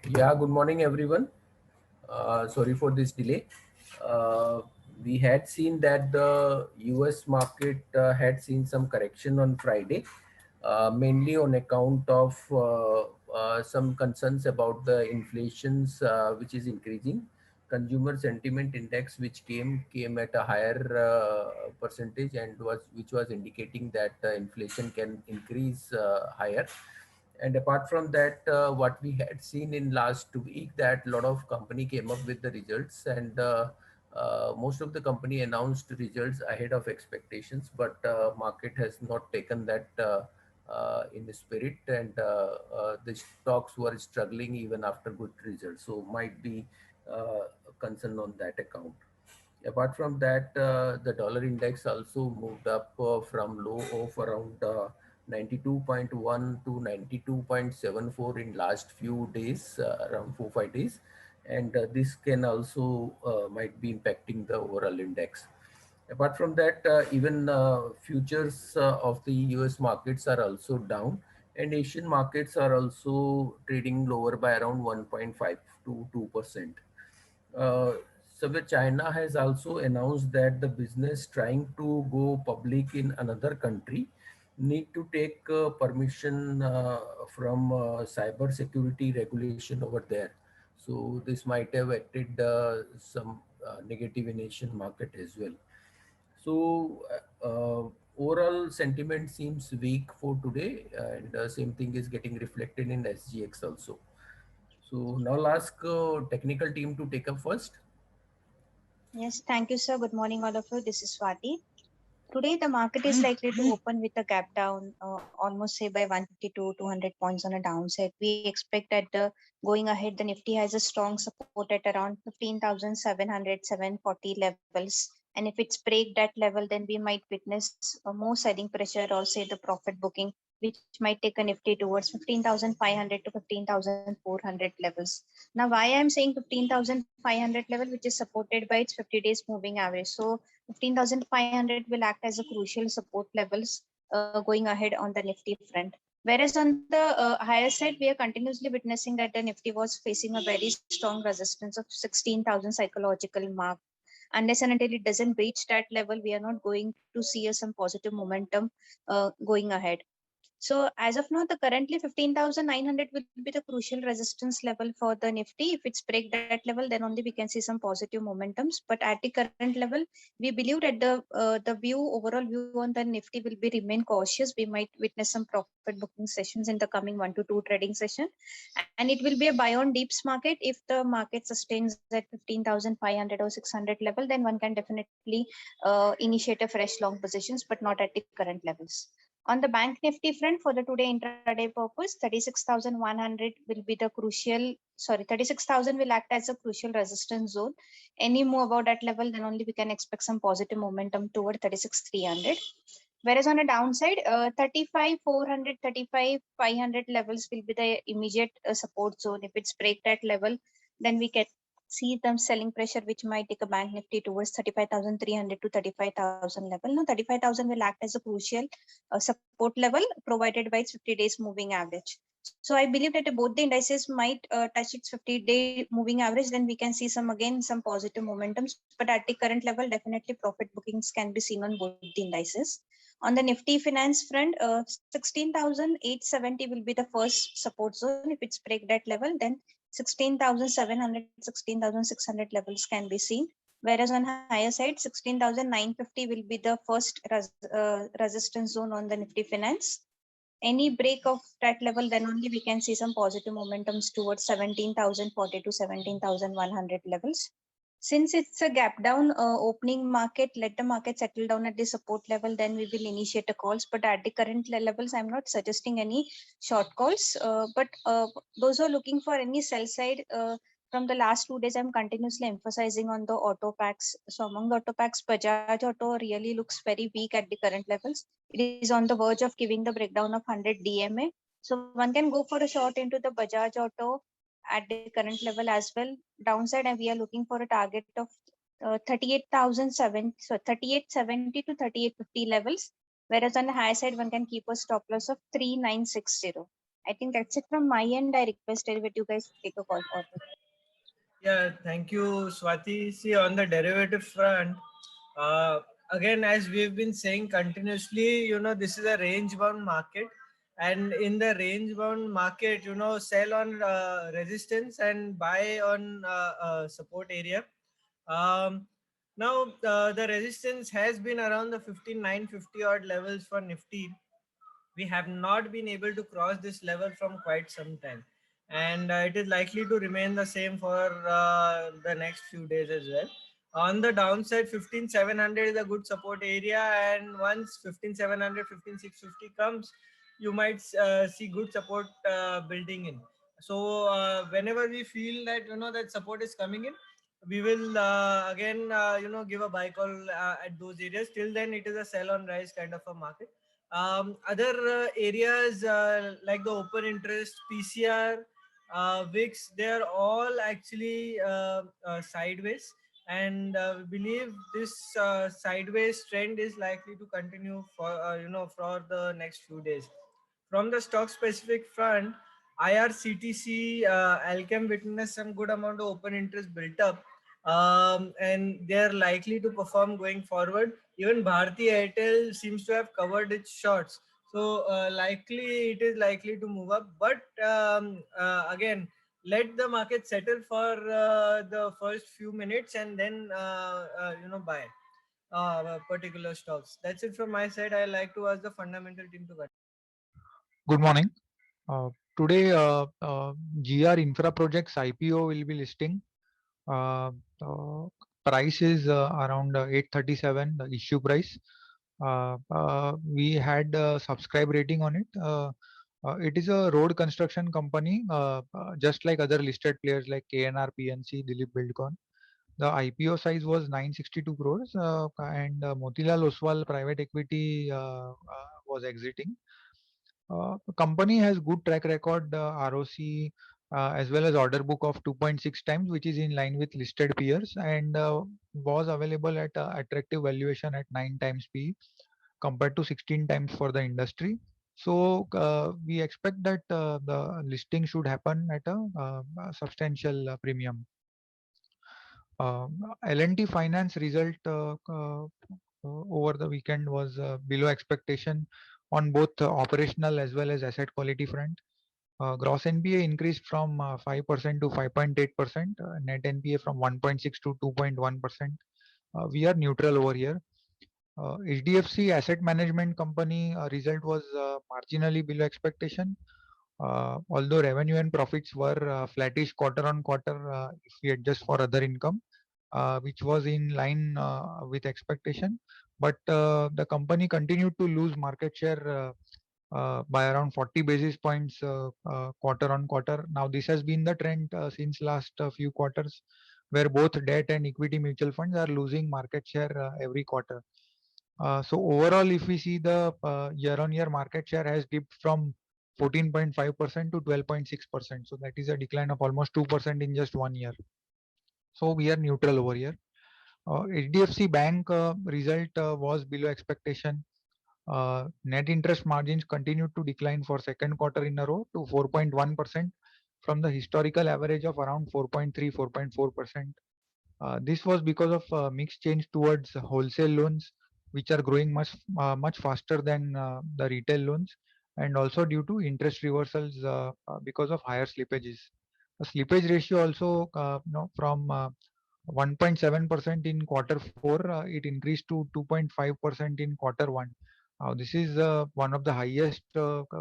Yeah, good morning, everyone. Sorry for this delay. Uh, we had seen that the US market had seen some correction on Friday, mainly on account of some concerns about the inflations, which is increasing. Consumer sentiment index, which came at a higher percentage, and which was indicating that inflation can increase higher. And apart from that, what we had seen in last week, that a lot of company came up with the results, and most of the company announced results ahead of expectations, but market has not taken that in the spirit, and the stocks were struggling even after good results. So might be concern on that account. Apart from that, the dollar index also moved up from low of around 92.1 to 92.74 in last few days, around 4 5 days, and this can also might be impacting the overall index. Apart from that, even futures of the US markets are also down, and Asian markets are also trading lower by around 1.5 to 2%. Uh, so where China has also announced that the business trying to go public in another country need to take permission from cyber security regulation over there. So this might have acted some negative in Asian market as well. So overall sentiment seems weak for today, and same thing is getting reflected in SGX also. So now I'll ask technical team to take up first. Yes, thank you, sir. Good morning, all of you. This is Swati. Today, the market is likely to open with a gap down, almost say by 152, 200 points on a downside. We expect that going ahead, the Nifty has a strong support at around 15,700, 740 levels. And if it's break that level, then we might witness more selling pressure or say the profit booking, which might take a Nifty towards 15,500 to 15,400 levels. Now, why I'm saying 15,500 level, which is supported by its 50 days moving average. So 15,500 will act as a crucial support levels going ahead on the Nifty front. Whereas on the higher side, we are continuously witnessing that the Nifty was facing a very strong resistance of 16,000 psychological mark. Unless and until it doesn't breach that level, we are not going to see some positive momentum going ahead. So as of now, the currently 15,900 will be the crucial resistance level for the Nifty. If it's break that level, then only we can see some positive momentums. But at the current level, we believe that the overall view on the Nifty will be remain cautious. We might witness some profit booking sessions in the coming 1 to 2 trading session, and it will be a buy on dips market. If the market sustains at 15,500 or 600 level, then one can definitely initiate a fresh long positions, but not at the current levels. On the bank Nifty front, for the today intraday purpose, 36,100 will be the crucial, 36,000 will act as a crucial resistance zone. Any move about that level, then only we can expect some positive momentum toward 36,300. Whereas on the downside, 35,400, 35,500 levels will be the immediate support zone. If it's break that level, then we can see them selling pressure, which might take a bank Nifty towards 35,300 to 35,000 level. Now, 35,000 will act as a crucial support level provided by its 50 days moving average. So I believe that both the indices might touch its 50-day moving average. Then we can see some positive momentums. But at the current level, definitely profit bookings can be seen on both the indices. On the Nifty finance front, 16,870 will be the first support zone. If it's break that level, then 16,700, 16,600 levels can be seen. Whereas on higher side, 16,950 will be the first resistance zone on the Nifty finance. Any break of that level, then only we can see some positive momentums towards 17,040 to 17,100 levels. Since it's a gap down opening market, let the market settle down at the support level, then we will initiate the calls. But at the current levels, I'm not suggesting any short calls. But those who are looking for any sell side, from the last 2 days, I'm continuously emphasizing on the auto packs. So among the auto packs, Bajaj Auto really looks very weak at the current levels. It is on the verge of giving the breakdown of 100 DMA. So one can go for a short into the Bajaj Auto at the current level as well. Downside, and we are looking for a target of 3870 to 3850 levels. Whereas on the high side, one can keep a stop loss of 3960. I think that's it from my end. I request that you guys take a call forward. Yeah, thank you, Swati. See, on the derivative front, uh, again, as we've been saying continuously, this is a range-bound market, and in the range-bound market, sell on resistance and buy on support area. Um, Now, the resistance has been around the 15,950 odd levels for Nifty. We have not been able to cross this level from quite some time, and it is likely to remain the same for the next few days as well. On the downside, 15,700 is a good support area, and once 15,700, 15,650 comes, you might see good support building in. So whenever we feel that that support is coming in, we will again give a buy call at those areas. Till then, it is a sell on rise kind of a market. Other areas like the open interest, PCR, VIX, they are all actually sideways, and we believe this sideways trend is likely to continue for for the next few days. From the stock specific front, IRCTC, Alchem witnessed some good amount of open interest built up, and they are likely to perform going forward. Even Bharti Airtel seems to have covered its shorts, so likely it is likely to move up. But again, let the market settle for the first few minutes, and then buy particular stocks. That's it from my side. I like to ask the fundamental team to continue. Good morning. Today, GR Infra Projects IPO will be listing. Uh, uh, Price is around 837, the issue price. We had a subscribe rating on it. It is a road construction company, just like other listed players like KNR, PNC, Dilip Buildcon. The IPO size was 962 crores, and Motilal Oswal Private Equity was exiting. Company has good track record, ROC, as well as order book of 2.6 times, which is in line with listed peers, and was available at attractive valuation at 9 times P compared to 16 times for the industry. So we expect that the listing should happen at a substantial premium. L&T Finance result over the weekend was below expectation on both operational as well as asset quality front. Gross NPA increased from 5% to 5.8%, net NPA from 1.6 to 2.1%. We are neutral over here. HDFC Asset Management Company result was marginally below expectation. Although revenue and profits were flattish quarter on quarter, if we adjust for other income, which was in line with expectation. But the company continued to lose market share by around 40 basis points quarter on quarter. Now, this has been the trend since last few quarters, where both debt and equity mutual funds are losing market share every quarter. So overall, if we see the year-on-year market share has dipped from 14.5% to 12.6%. So that is a decline of almost 2% in just 1 year. So we are neutral over here. HDFC Bank result was below expectation. Net interest margins continued to decline for second quarter in a row to 4.1% from the historical average of around 4.3, 4.4%. This was because of mix change towards wholesale loans, which are growing much faster than the retail loans, and also due to interest reversals because of higher slippages. The slippage ratio also from 1.7% in quarter 4, it increased to 2.5% in quarter 1. This is one of the highest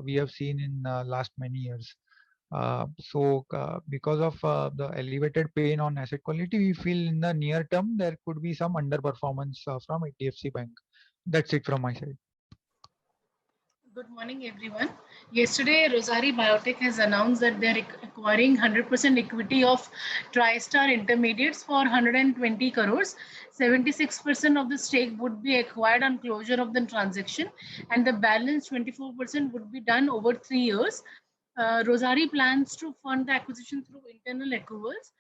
we have seen in last many years. Because of the elevated pain on asset quality, we feel in the near term there could be some underperformance from HDFC Bank. That's it from my side. Good morning, everyone. Yesterday, Rosari Biotech has announced that they're acquiring 100% equity of TriStar Intermediates for 120 crores. 76% of the stake would be acquired on closure of the transaction, and the balance 24% would be done over 3 years. Rosari plans to fund the acquisition through internal accruals.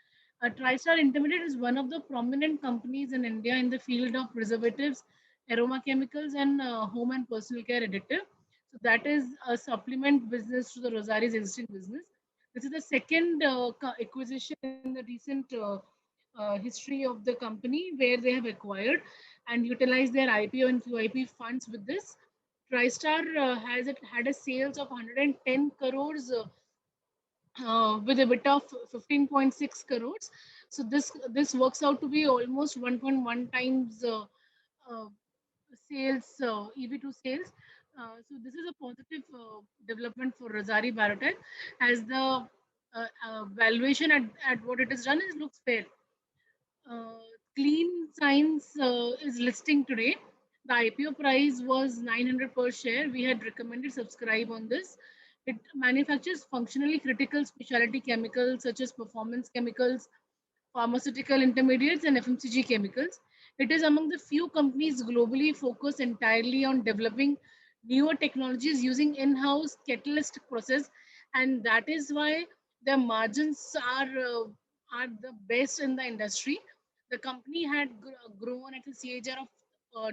TriStar Intermediate is one of the prominent companies in India in the field of preservatives, aroma chemicals, and home and personal care additive. So that is a supplement business to the Rosari's existing business. This is the second acquisition in the recent history of the company where they have acquired and utilized their IPO and QIP funds with this. TriStar had a sales of 110 crores with a bit of 15.6 crores. So this works out to be almost 1.1 times uh, sales, EV to sales. So this is a positive development for Rosari Biotech, as the valuation at what it has done is looks fair. Uh, Clean Science is listing today. The IPO price was 900 per share. We had recommended subscribe on this. It manufactures functionally critical specialty chemicals such as performance chemicals, pharmaceutical intermediates, and FMCG chemicals. It is among the few companies globally focused entirely on developing newer technologies using in-house catalyst process, and that is why their margins are the best in the industry. The company had grown at a CAGR of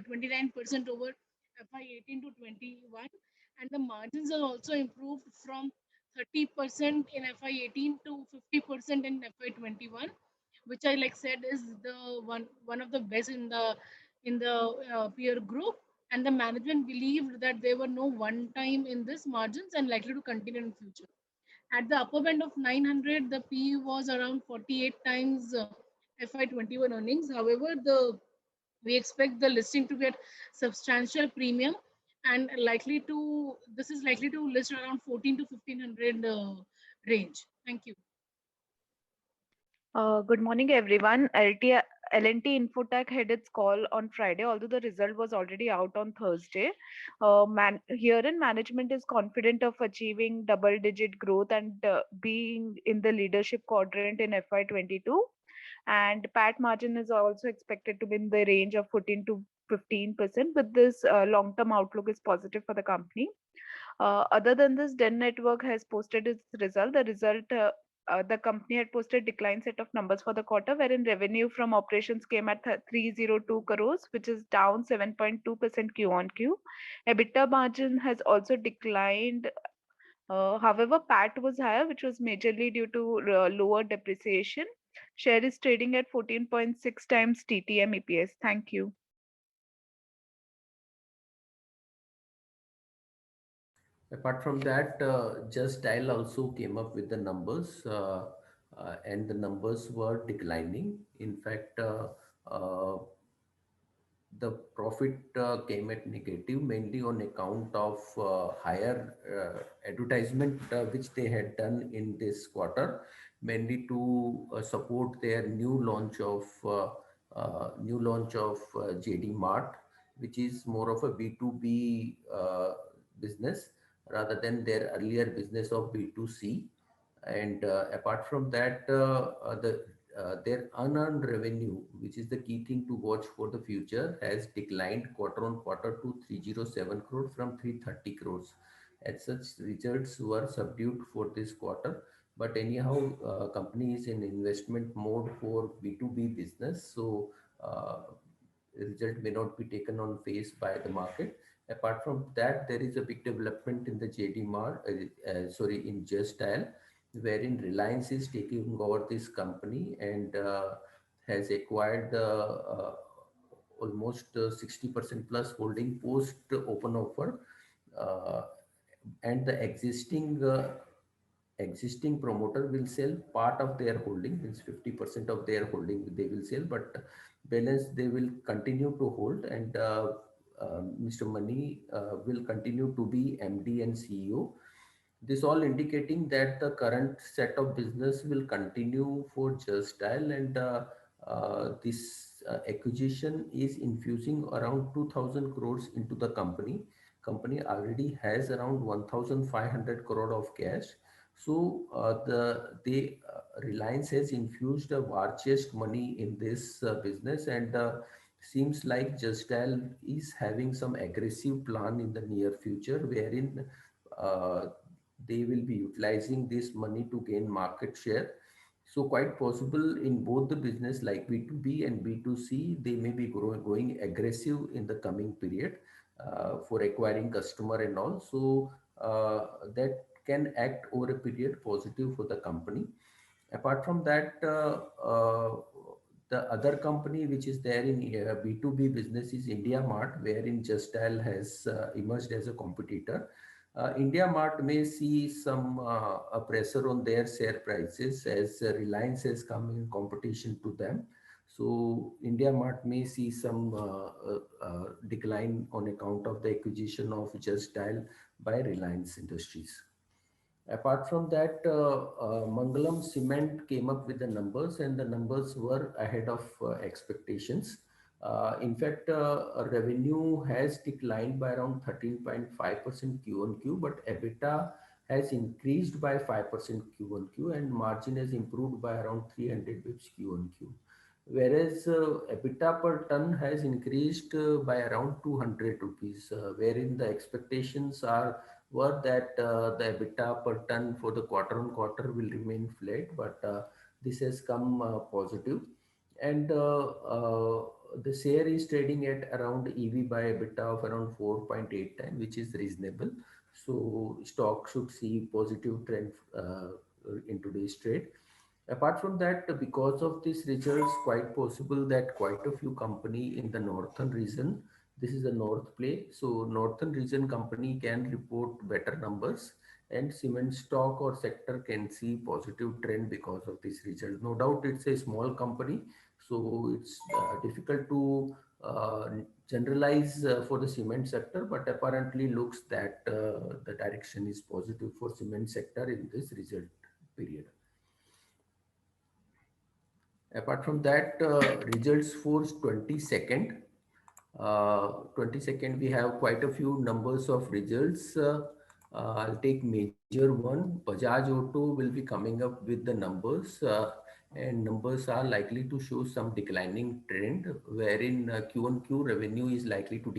29% over FY18 to 21, and the margins are also improved from 30% in FY18 to 50% in FY21, which I like said is the one of the best in the peer group. And the management believed that there were no one time in this margins and likely to continue in future. At the upper band of 900, the PE was around 48 times FY21 earnings. However, the we expect the listing to get substantial premium and likely to this is likely to list around 14 to 1500 range. Thank you. Good morning, everyone. L&T Infotech had its call on Friday, although the result was already out on Thursday. Herein, management is confident of achieving double-digit growth and being in the leadership quadrant in FY22. And PAT margin is also expected to be in the range of 14 to 15%. With this, long-term outlook is positive for the company. Other than this, Den Network has posted its result. The company had posted decline set of numbers for the quarter, wherein revenue from operations came at 302 crores, which is down 7.2% Q on Q. EBITDA margin has also declined. However, PAT was higher, which was majorly due to lower depreciation. Share is trading at 14.6 times TTM EPS. Thank you. Apart from that, Just Dial also came up with the numbers, and the numbers were declining. In fact, the profit came at negative mainly on account of higher advertisement which they had done in this quarter, mainly to support their new launch of JD Mart, which is more of a B2B business rather than their earlier business of B2C. And apart from that, their unearned revenue, which is the key thing to watch for the future, has declined quarter on quarter to 307 crore from 330 crores. As such, results were subdued for this quarter. But anyhow, company is in investment mode for B2B business, so result may not be taken on face by the market. Apart from that, there is a big development in the JD Mart, in Just Dial, wherein Reliance is taking over this company and has acquired almost 60% plus holding post open offer, uh, and the existing promoter will sell part of their holding, means 50% of their holding they will sell, but balance they will continue to hold, and Mr. Mani will continue to be MD and CEO. This all indicating that the current set of business will continue for Just Dial, and this acquisition is infusing around 2000 crores into the company. Company already has around 1500 crore of cash. So Reliance has infused a war chest money in this business, and seems like Just Dial is having some aggressive plan in the near future, wherein uh, they will be utilizing this money to gain market share. So quite possible in both the business like B2B and B2C, they may be going aggressive in the coming period. for acquiring customer and all. So that can act over a period positive for the company. Apart from that, the other company which is there in B2B business is India Mart, wherein Just Dial has emerged as a competitor. India Mart may see some a pressure on their share prices as Reliance has come in competition to them. So India Mart may see some decline on account of the acquisition of Just Dial by Reliance Industries. Apart from that, Mangalam Cement came up with the numbers, and the numbers were ahead of expectations. In fact, revenue has declined by around 13.5% Q on Q, but EBITDA has increased by 5% Q on Q, and margin has improved by around 300 bps Q on Q. Whereas EBITDA per ton has increased by around 200 rupees, wherein the expectations were that the EBITDA per ton for the quarter on quarter will remain flat, but this has come positive. And the share is trading at around EV by EBITDA of around 4.8 times, which is reasonable. So stock should see positive trend in today's trade. Apart from that, because of these results, quite possible that quite a few company in the northern region, this is a north play, so northern region company can report better numbers, and cement stock or sector can see positive trend because of this result. No doubt it's a small company, so it's difficult to generalize for the cement sector, but apparently looks that the direction is positive for cement sector in this result period. Apart from that, results for 22nd. 22nd, we have quite a few numbers of results. I'll take major one. Bajaj Auto will be coming up with the numbers, and numbers are likely to show some declining trend, wherein Q on Q revenue is likely to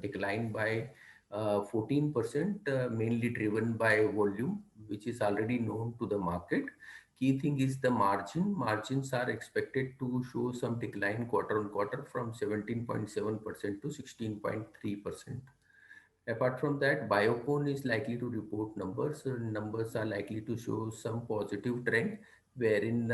decline by 14%, mainly driven by volume, which is already known to the market. Key thing is the margin. Margins are expected to show some decline quarter on quarter from 17.7% to 16.3%. Apart from that, Biocon is likely to report numbers. Numbers are likely to show some positive trend, wherein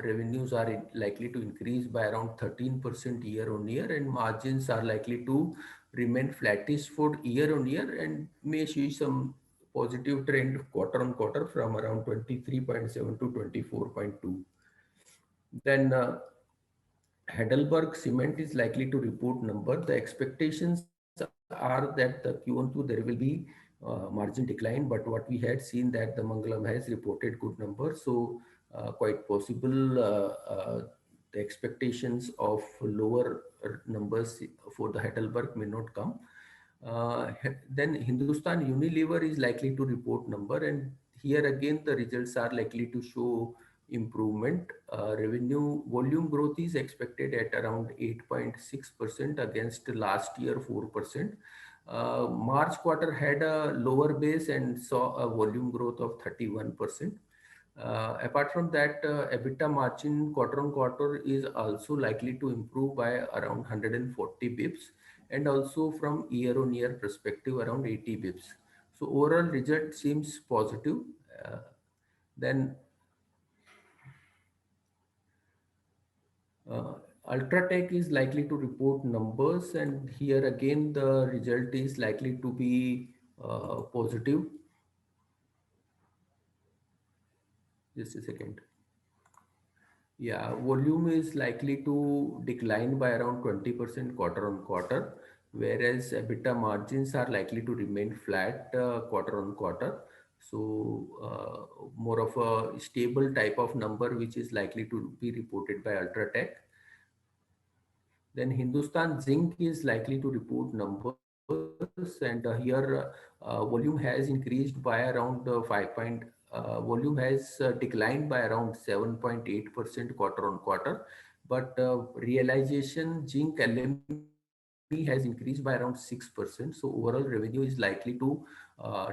revenues are likely to increase by around 13% year on year, and margins are likely to remain flattish for year on year and may see some positive trend quarter on quarter from around 23.7 to 24.2. Then Heidelberg Cement is likely to report number. The expectations are that the Q on Q there will be margin decline, but what we had seen that the Mangalam has reported good numbers. So quite possible the expectations of lower numbers for the Heidelberg may not come. Then Hindustan Unilever is likely to report number, and here again the results are likely to show improvement. Revenue volume growth is expected at around 8.6% against last year 4%. March quarter had a lower base and saw a volume growth of 31%. Apart from that, EBITDA margin quarter on quarter is also likely to improve by around 140 bips, and also from year on year perspective around 80 bips. So overall result seems positive. Then Ultratech is likely to report numbers, and here again the result is likely to be positive. Just a second. Yeah, volume is likely to decline by around 20% quarter on quarter, whereas EBITDA margins are likely to remain flat quarter on quarter. So more of a stable type of number, which is likely to be reported by Ultratech. Then Hindustan Zinc is likely to report numbers, and here volume has increased by around volume has declined by around 7.8% quarter on quarter, but realization zinc LME has increased by around 6%. So overall revenue is likely to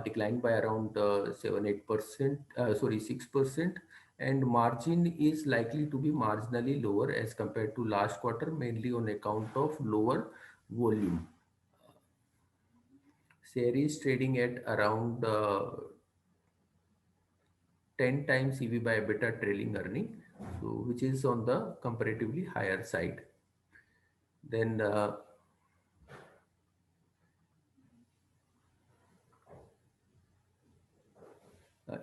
decline by around 6%, and margin is likely to be marginally lower as compared to last quarter, mainly on account of lower volume. share is trading at around 10 times EV by EBITDA trailing earning, so which is on the comparatively higher side. Then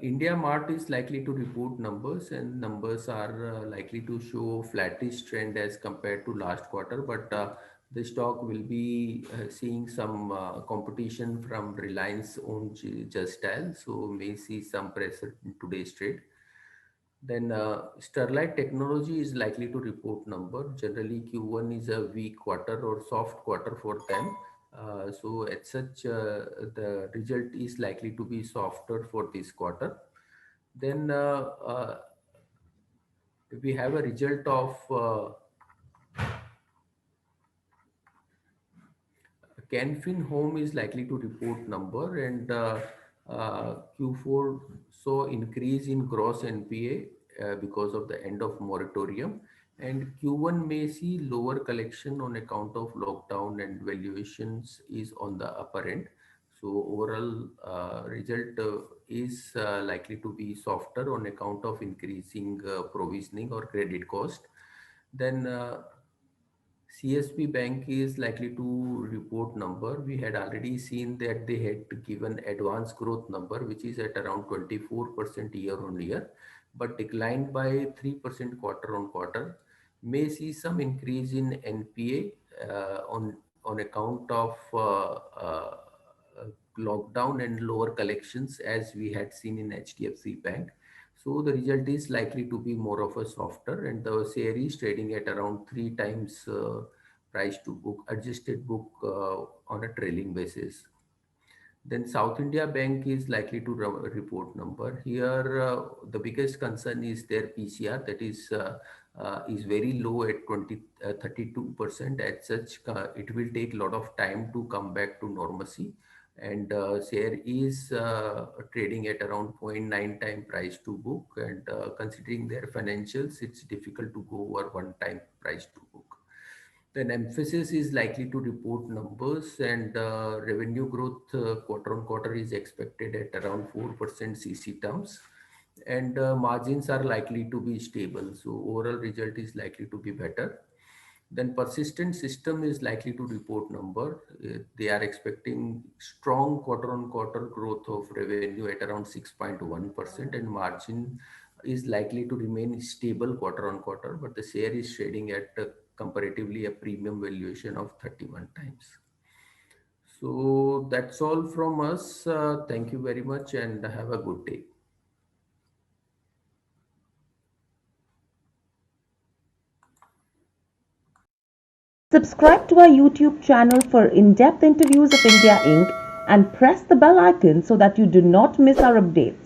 India Mart is likely to report numbers, and numbers are likely to show flattish trend as compared to last quarter, but the stock will be seeing some competition from Reliance owned Just Dial, so may see some pressure in today's trade. Then Sterlite Technology is likely to report number. Generally, Q1 is a weak quarter or soft quarter for them. So as such, the result is likely to be softer for this quarter. Then we have a result of Canfin Home is likely to report number, and Q4 saw increase in gross NPA because of the end of moratorium, and Q1 may see lower collection on account of lockdown, and valuations is on the upper end. So overall result is likely to be softer on account of increasing provisioning or credit cost. Then CSB Bank is likely to report number. We had already seen that they had given advance growth number, which is at around 24% year on year, but declined by 3% quarter on quarter. May see some increase in NPA on account of lockdown and lower collections, as we had seen in HDFC Bank. So the result is likely to be more of a softer, and the share is trading at around 3 times price to book, adjusted book on a trailing basis. Then South India Bank is likely to report number. Here, the biggest concern is their PCR, that is very low at 32%. As such, it will take a lot of time to come back to normalcy. And share is trading at around 0.9 time price to book. And considering their financials, it's difficult to go over 1 time price to book. Then Emphasis is likely to report numbers, and revenue growth quarter on quarter is expected at around 4% CC terms, and margins are likely to be stable. So overall result is likely to be better. Then Persistent System is likely to report number. They are expecting strong quarter on quarter growth of revenue at around 6.1%, and margin is likely to remain stable quarter on quarter, but the share is trading at comparatively a premium valuation of 31 times. So that's all from us. Thank you very much and have a good day. Subscribe to our YouTube channel for in-depth interviews of India Inc. and press the bell icon so that you do not miss our updates.